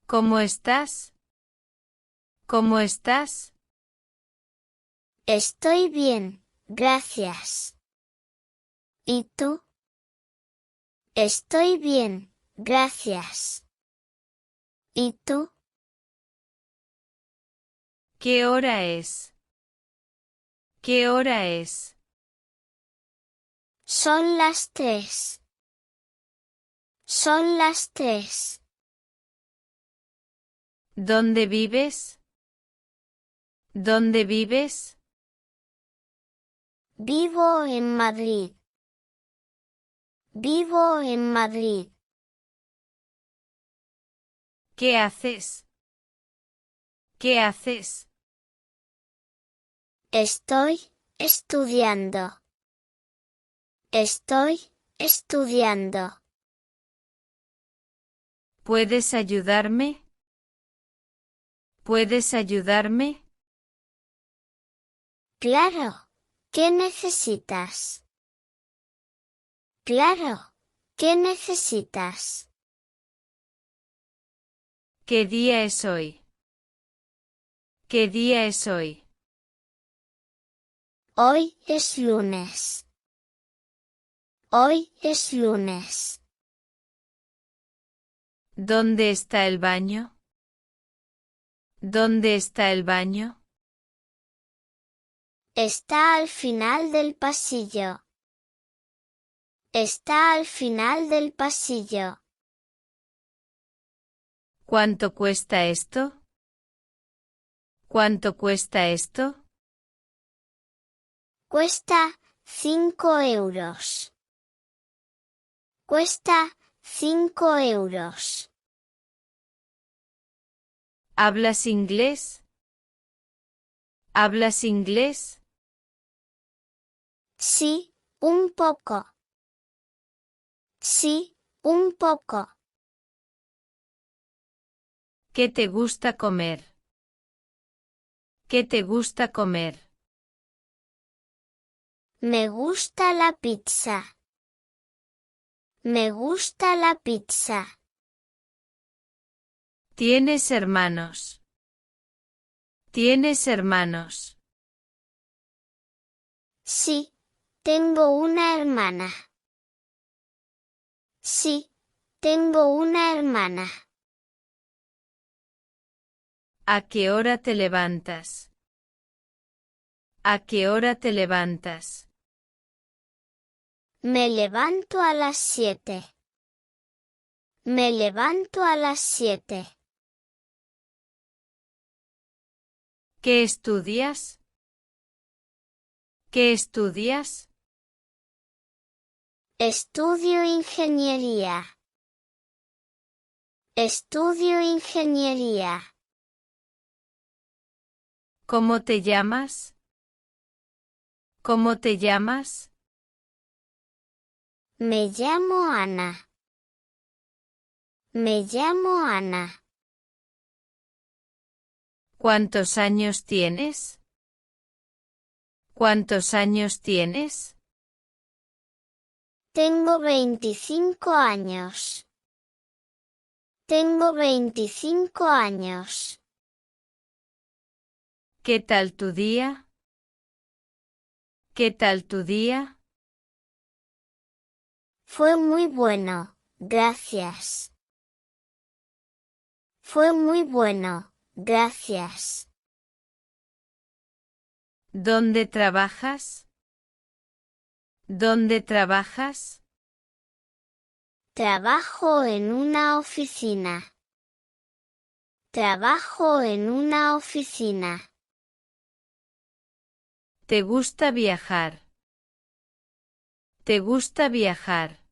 ¿Cómo estás? ¿Cómo estás? Estoy bien, gracias. ¿Y tú? Estoy bien, gracias. ¿Y tú? ¿Qué hora es? ¿Qué hora es? Son las 3. Son las 3. ¿Dónde vives? ¿Dónde vives? Vivo en Madrid. Vivo en Madrid. ¿Qué haces? ¿Qué haces? Estoy estudiando. Estoy estudiando. ¿Puedes ayudarme? ¿Puedes ayudarme? Claro. ¿Qué necesitas? Claro. ¿Qué necesitas? ¿Qué día es hoy? ¿Qué día es hoy? Hoy es lunes. Hoy es lunes. ¿Dónde está el baño? ¿Dónde está el baño? Está al final del pasillo. Está al final del pasillo. ¿Cuánto cuesta esto? ¿Cuánto cuesta esto? Cuesta 5 euros. Cuesta 5 euros. ¿Hablas inglés? ¿Hablas inglés? Sí, un poco. Sí, un poco. ¿Qué te gusta comer? ¿Qué te gusta comer? Me gusta la pizza. Me gusta la pizza. ¿Tienes hermanos? ¿Tienes hermanos? Sí, tengo una hermana. Sí, tengo una hermana. ¿A qué hora te levantas? ¿A qué hora te levantas? Me levanto a las 7. Me levanto a las 7. ¿Qué estudias? ¿Qué estudias? Estudio ingeniería. Estudio ingeniería. ¿Cómo te llamas? ¿Cómo te llamas? Me llamo Ana. Me llamo Ana. ¿Cuántos años tienes? ¿Cuántos años tienes? Tengo 25 años. Tengo 25 años. ¿Qué tal tu día? ¿Qué tal tu día? Fue muy bueno, gracias. Fue muy bueno, gracias. ¿Dónde trabajas? ¿Dónde trabajas? Trabajo en una oficina. Trabajo en una oficina. ¿Te gusta viajar? ¿Te gusta viajar?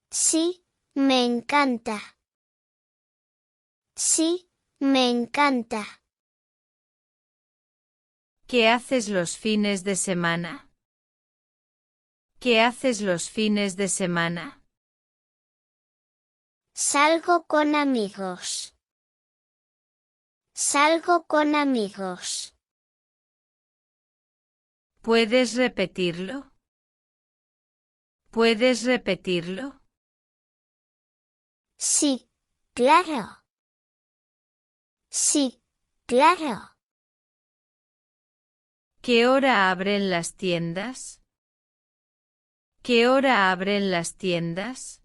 Sí, me encanta. Sí, me encanta. ¿Qué haces los fines de semana? ¿Qué haces los fines de semana? Salgo con amigos. Salgo con amigos. ¿Puedes repetirlo? ¿Puedes repetirlo? Sí, claro. Sí, claro. ¿Qué hora abren las tiendas? ¿Qué hora abren las tiendas?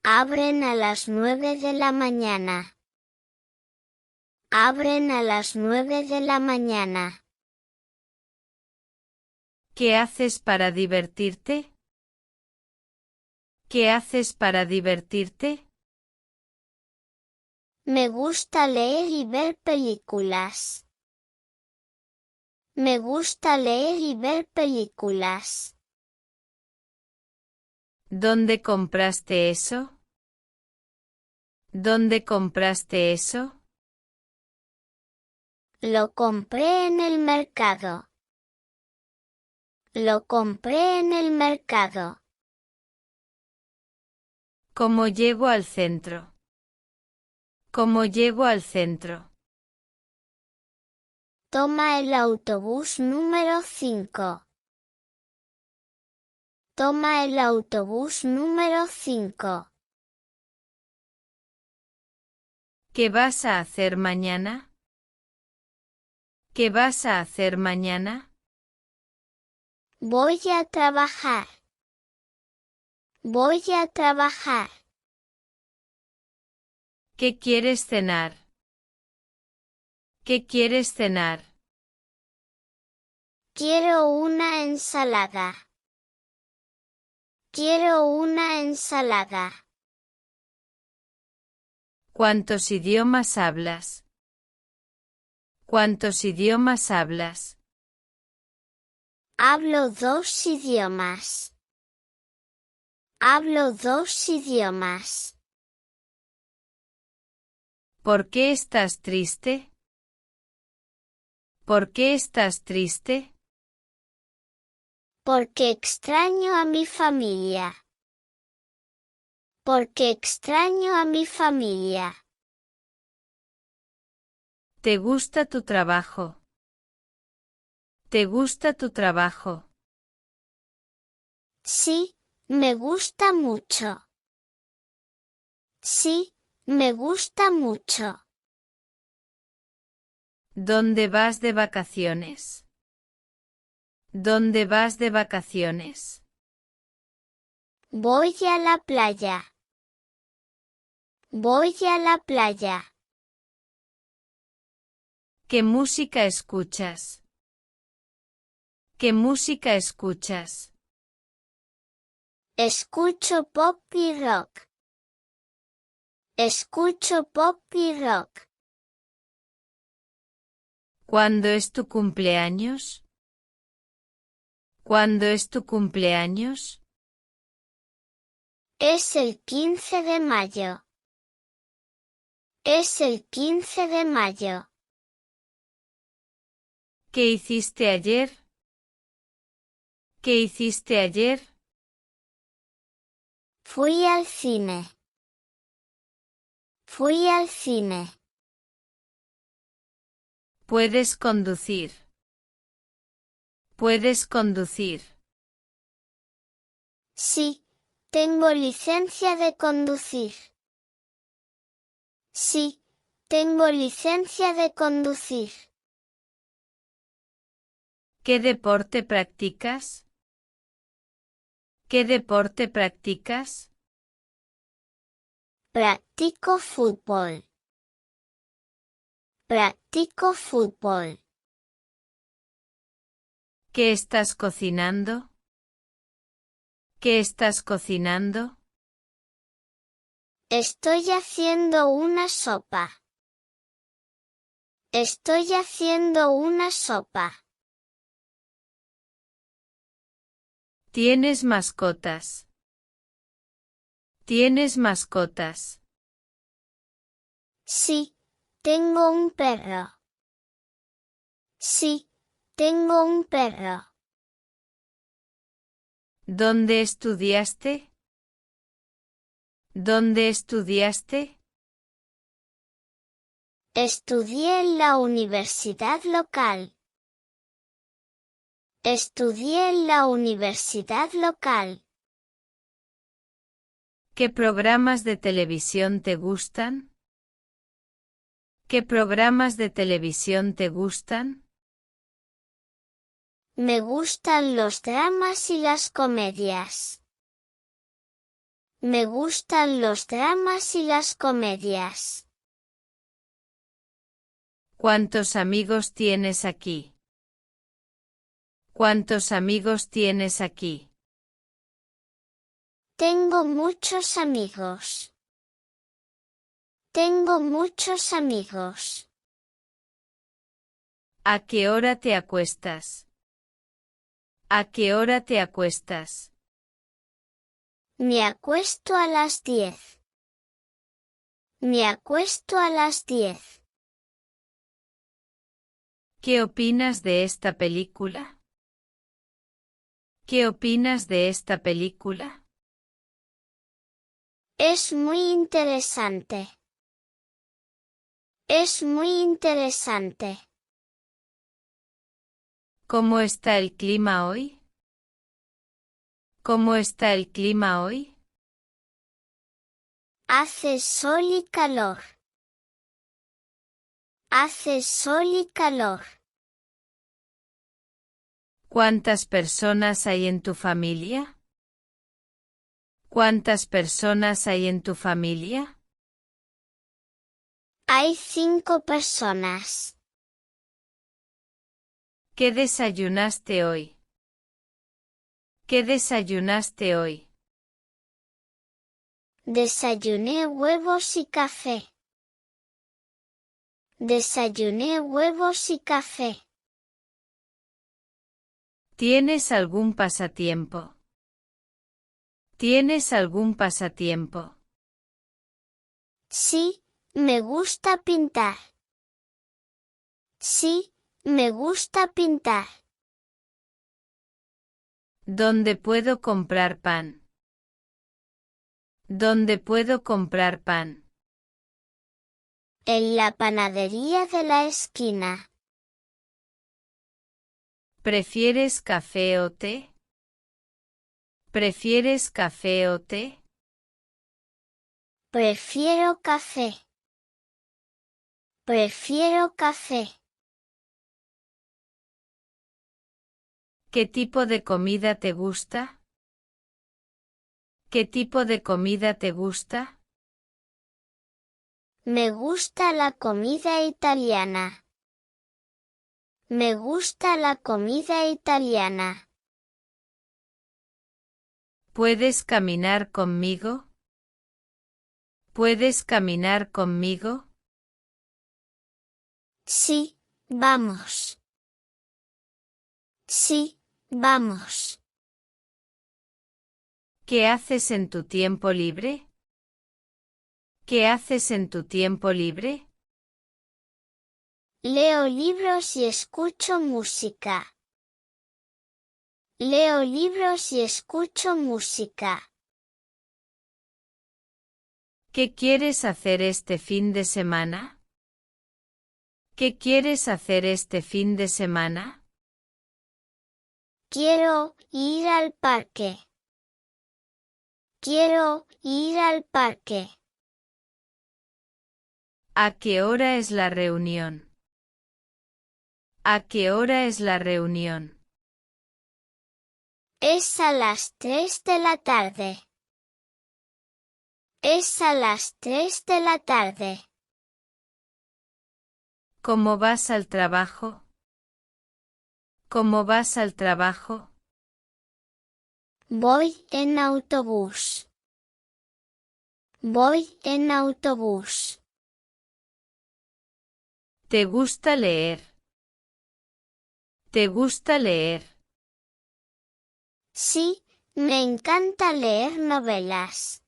Abren a las 9 de la mañana. Abren a las 9 de la mañana. ¿Qué haces para divertirte? ¿Qué haces para divertirte? Me gusta leer y ver películas. Me gusta leer y ver películas. ¿Dónde compraste eso? ¿Dónde compraste eso? Lo compré en el mercado. Lo compré en el mercado. ¿Cómo llego al centro? ¿Cómo llego al centro? Toma el autobús número 5. Toma el autobús número 5. ¿Qué vas a hacer mañana? ¿Qué vas a hacer mañana? Voy a trabajar. Voy a trabajar. ¿Qué quieres cenar? ¿Qué quieres cenar? Quiero una ensalada. Quiero una ensalada. ¿Cuántos idiomas hablas? ¿Cuántos idiomas hablas? Hablo 2 idiomas. Hablo 2 idiomas. ¿Por qué estás triste? ¿Por qué estás triste? Porque extraño a mi familia. Porque extraño a mi familia. ¿Te gusta tu trabajo? ¿Te gusta tu trabajo? Sí, me gusta mucho. Sí, me gusta mucho. ¿Dónde vas de vacaciones? ¿Dónde vas de vacaciones? Voy a la playa. Voy a la playa. ¿Qué música escuchas? ¿Qué música escuchas? Escucho pop y rock. Escucho pop y rock. ¿Cuándo es tu cumpleaños? ¿Cuándo es tu cumpleaños? Es el 15 de mayo. Es el 15 de mayo. ¿Qué hiciste ayer? ¿Qué hiciste ayer? Fui al cine. Fui al cine. Puedes conducir. Puedes conducir. Sí, tengo licencia de conducir. Sí, tengo licencia de conducir. ¿Qué deporte practicas? ¿Qué deporte practicas? Practico fútbol. Practico fútbol. ¿Qué estás cocinando? ¿Qué estás cocinando? Estoy haciendo una sopa. Estoy haciendo una sopa. ¿Tienes mascotas? ¿Tienes mascotas? Sí, tengo un perro. Sí, tengo un perro. ¿Dónde estudiaste? ¿Dónde estudiaste? Estudié en la universidad local. Estudié en la universidad local. ¿Qué programas de televisión te gustan? ¿Qué programas de televisión te gustan? Me gustan los dramas y las comedias. Me gustan los dramas y las comedias. ¿Cuántos amigos tienes aquí? ¿Cuántos amigos tienes aquí? Tengo muchos amigos. Tengo muchos amigos. ¿A qué hora te acuestas? ¿A qué hora te acuestas? Me acuesto a las 10. Me acuesto a las 10. ¿Qué opinas de esta película? ¿Qué opinas de esta película? Es muy interesante. Es muy interesante. ¿Cómo está el clima hoy? ¿Cómo está el clima hoy? Hace sol y calor. Hace sol y calor. ¿Cuántas personas hay en tu familia? ¿Cuántas personas hay en tu familia? Hay 5 personas. ¿Qué desayunaste hoy? ¿Qué desayunaste hoy? Desayuné huevos y café. Desayuné huevos y café. ¿Tienes algún pasatiempo? ¿Tienes algún pasatiempo? Sí, me gusta pintar. Sí, me gusta pintar. ¿Dónde puedo comprar pan? ¿Dónde puedo comprar pan? En la panadería de la esquina. ¿Prefieres café o té? ¿Prefieres café o té? Prefiero café. Prefiero café. ¿Qué tipo de comida te gusta? ¿Qué tipo de comida te gusta? Me gusta la comida italiana. Me gusta la comida italiana. ¿Puedes caminar conmigo? ¿Puedes caminar conmigo? Sí, vamos. Sí, vamos. ¿Qué haces en tu tiempo libre? ¿Qué haces en tu tiempo libre? Leo libros y escucho música. Leo libros y escucho música. ¿Qué quieres hacer este fin de semana? ¿Qué quieres hacer este fin de semana? Quiero ir al parque. Quiero ir al parque. ¿A qué hora es la reunión? ¿A qué hora es la reunión? Es a las 3 de la tarde. Es a las 3 de la tarde. ¿Cómo vas al trabajo? ¿Cómo vas al trabajo? Voy en autobús. Voy en autobús. ¿Te gusta leer? ¿Te gusta leer? Sí, me encanta leer novelas.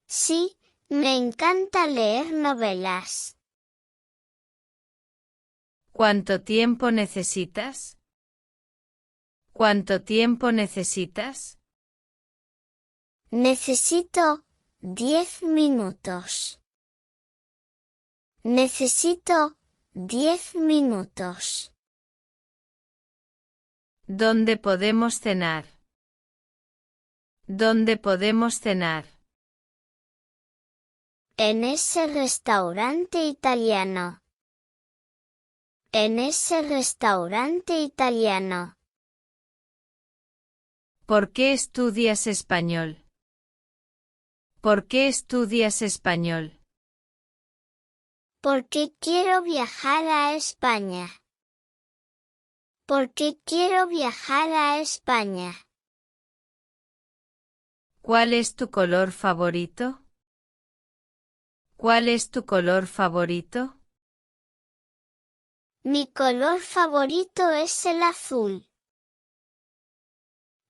Sí, me encanta leer novelas. ¿Cuánto tiempo necesitas? ¿Cuánto tiempo necesitas? Necesito 10 minutos. Necesito 10 minutos. ¿Dónde podemos cenar? ¿Dónde podemos cenar? En ese restaurante italiano. En ese restaurante italiano. ¿Por qué estudias español? ¿Por qué estudias español? Porque quiero viajar a España. Porque quiero viajar a España. ¿Cuál es tu color favorito? ¿Cuál es tu color favorito? Mi color favorito es el azul.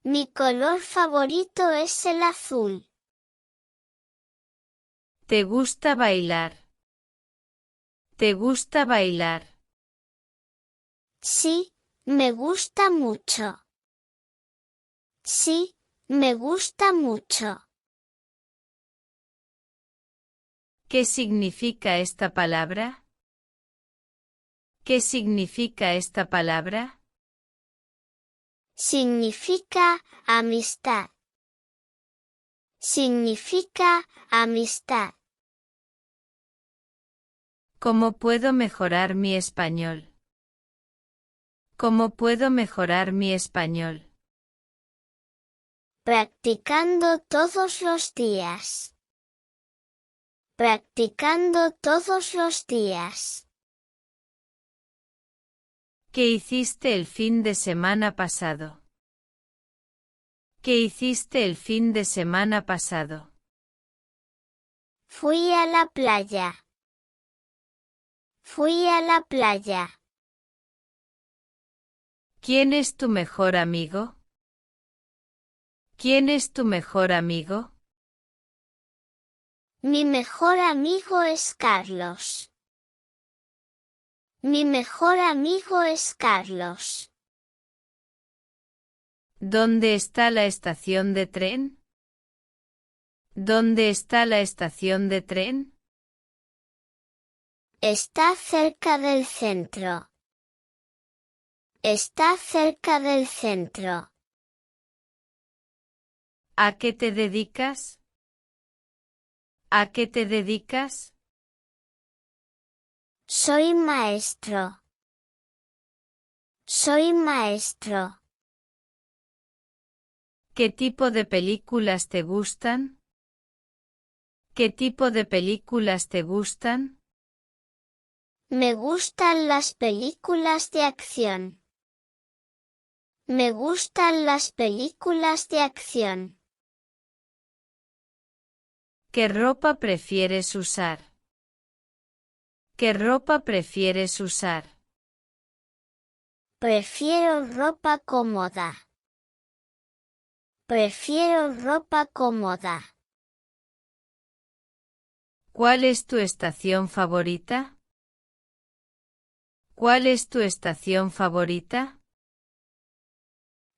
Mi color favorito es el azul. ¿Te gusta bailar? ¿Te gusta bailar? Sí, me gusta mucho. Sí, me gusta mucho. ¿Qué significa esta palabra? ¿Qué significa esta palabra? Significa amistad. Significa amistad. ¿Cómo puedo mejorar mi español? ¿Cómo puedo mejorar mi español? Practicando todos los días. Practicando todos los días. ¿Qué hiciste el fin de semana pasado? ¿Qué hiciste el fin de semana pasado? Fui a la playa. Fui a la playa. ¿Quién es tu mejor amigo? ¿Quién es tu mejor amigo? Mi mejor amigo es Carlos. Mi mejor amigo es Carlos. ¿Dónde está la estación de tren? ¿Dónde está la estación de tren? Está cerca del centro. Está cerca del centro. ¿A qué te dedicas? ¿A qué te dedicas? Soy maestro. Soy maestro. ¿Qué tipo de películas te gustan? ¿Qué tipo de películas te gustan? Me gustan las películas de acción. Me gustan las películas de acción. ¿Qué ropa prefieres usar? ¿Qué ropa prefieres usar? Prefiero ropa cómoda. Prefiero ropa cómoda. ¿Cuál es tu estación favorita? ¿Cuál es tu estación favorita?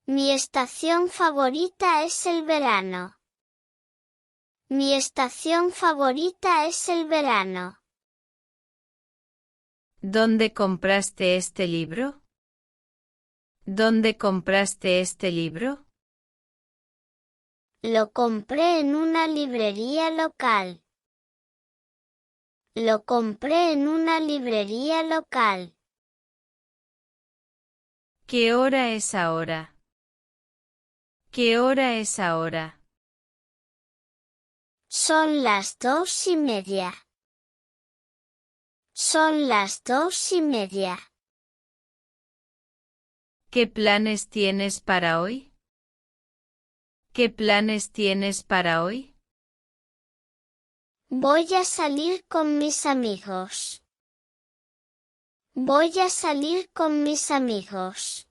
Mi estación favorita es el verano. Mi estación favorita es el verano. ¿Dónde compraste este libro? ¿Dónde compraste este libro? Lo compré en una librería local. Lo compré en una librería local. ¿Qué hora es ahora? ¿Qué hora es ahora? Son las 2:30. Son las 2:30. ¿Qué planes tienes para hoy? ¿Qué planes tienes para hoy? Voy a salir con mis amigos. Voy a salir con mis amigos.